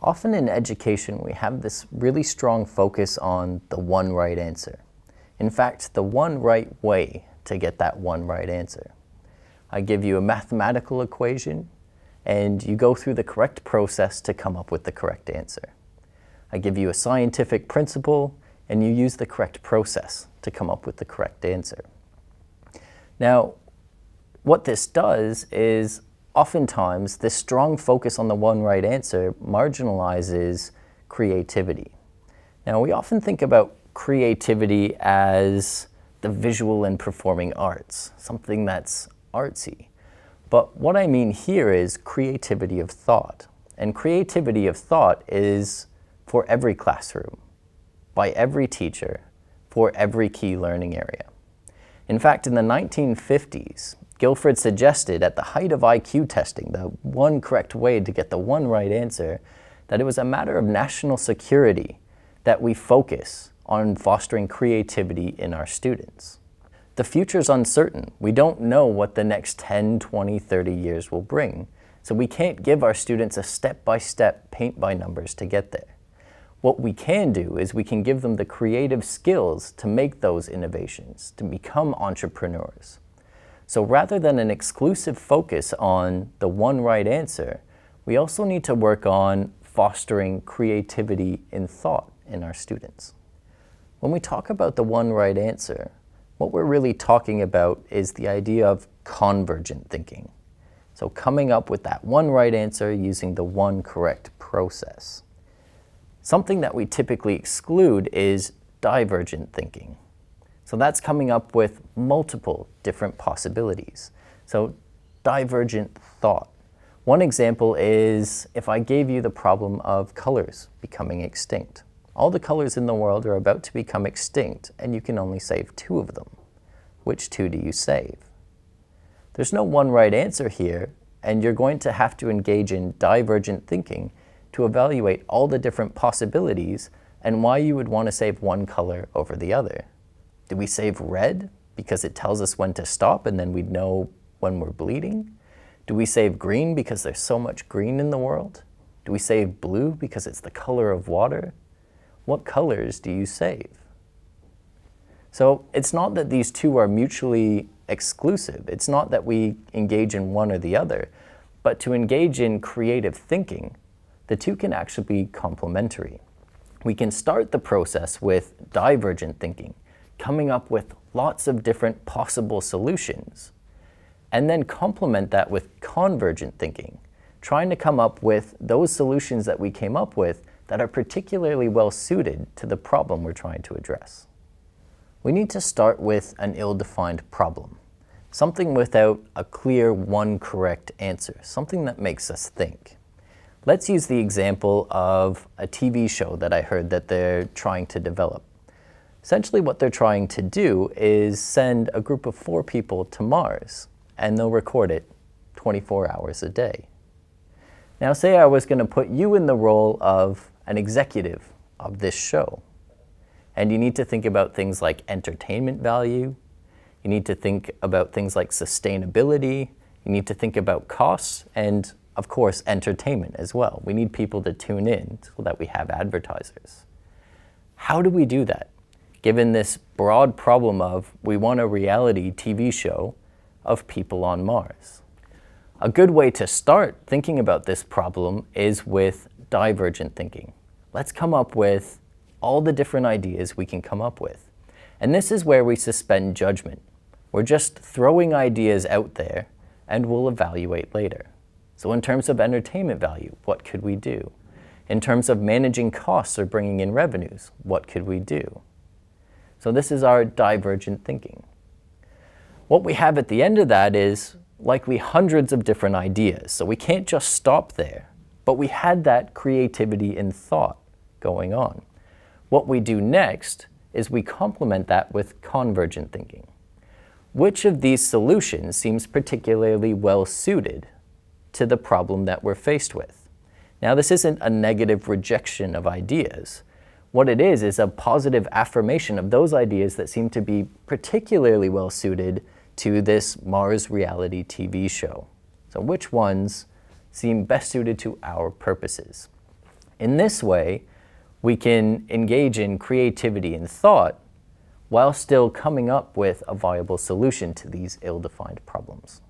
Often in education, we have this really strong focus on the one right answer. In fact, the one right way to get that one right answer. I give you a mathematical equation, and you go through the correct process to come up with the correct answer. I give you a scientific principle, and you use the correct process to come up with the correct answer. Now, what this does is oftentimes this strong focus on the one right answer marginalizes creativity. Now, we often think about creativity as the visual and performing arts, something that's artsy. But what I mean here is creativity of thought. And creativity of thought is for every classroom, by every teacher, for every key learning area. In fact, in the 1950s, Guilford suggested at the height of IQ testing, the one correct way to get the one right answer, that it was a matter of national security that we focus on fostering creativity in our students. The future's uncertain. We don't know what the next 10, 20, 30 years will bring, so we can't give our students a step-by-step, paint-by-numbers to get there. What we can do is we can give them the creative skills to make those innovations, to become entrepreneurs. So rather than an exclusive focus on the one right answer, we also need to work on fostering creativity in thought in our students. When we talk about the one right answer, what we're really talking about is the idea of convergent thinking. So coming up with that one right answer using the one correct process. Something that we typically exclude is divergent thinking. So that's coming up with multiple different possibilities. So divergent thought. One example is if I gave you the problem of colors becoming extinct. All the colors in the world are about to become extinct, and you can only save 2 of them. Which 2 do you save? There's no one right answer here, and you're going to have to engage in divergent thinking to evaluate all the different possibilities and why you would want to save one color over the other. Do we save red because it tells us when to stop and then we'd know when we're bleeding? Do we save green because there's so much green in the world? Do we save blue because it's the color of water? What colors do you save? So it's not that these 2 are mutually exclusive. It's not that we engage in one or the other, but to engage in creative thinking, the 2 can actually be complementary. We can start the process with divergent thinking, coming up with lots of different possible solutions, and then complement that with convergent thinking, trying to come up with those solutions that we came up with that are particularly well suited to the problem we're trying to address. We need to start with an ill-defined problem, something without a clear one correct answer, something that makes us think. Let's use the example of a TV show that I heard that they're trying to develop. Essentially what they're trying to do is send a group of 4 people to Mars, and they'll record it 24 hours a day. Now say I was going to put you in the role of an executive of this show, and you need to think about things like entertainment value, you need to think about things like sustainability, you need to think about costs, and of course entertainment as well. We need people to tune in so that we have advertisers. How do we do that? Given this broad problem of we want a reality TV show of people on Mars. A good way to start thinking about this problem is with divergent thinking. Let's come up with all the different ideas we can come up with. And this is where we suspend judgment. We're just throwing ideas out there and we'll evaluate later. So in terms of entertainment value, what could we do? In terms of managing costs or bringing in revenues, what could we do? So this is our divergent thinking. What we have at the end of that is likely hundreds of different ideas. So we can't just stop there, but we had that creativity in thought going on. What we do next is we complement that with convergent thinking. Which of these solutions seems particularly well suited to the problem that we're faced with? Now, this isn't a negative rejection of ideas. What it is a positive affirmation of those ideas that seem to be particularly well suited to this Mars reality TV show. So which ones seem best suited to our purposes? In this way, we can engage in creativity and thought while still coming up with a viable solution to these ill-defined problems.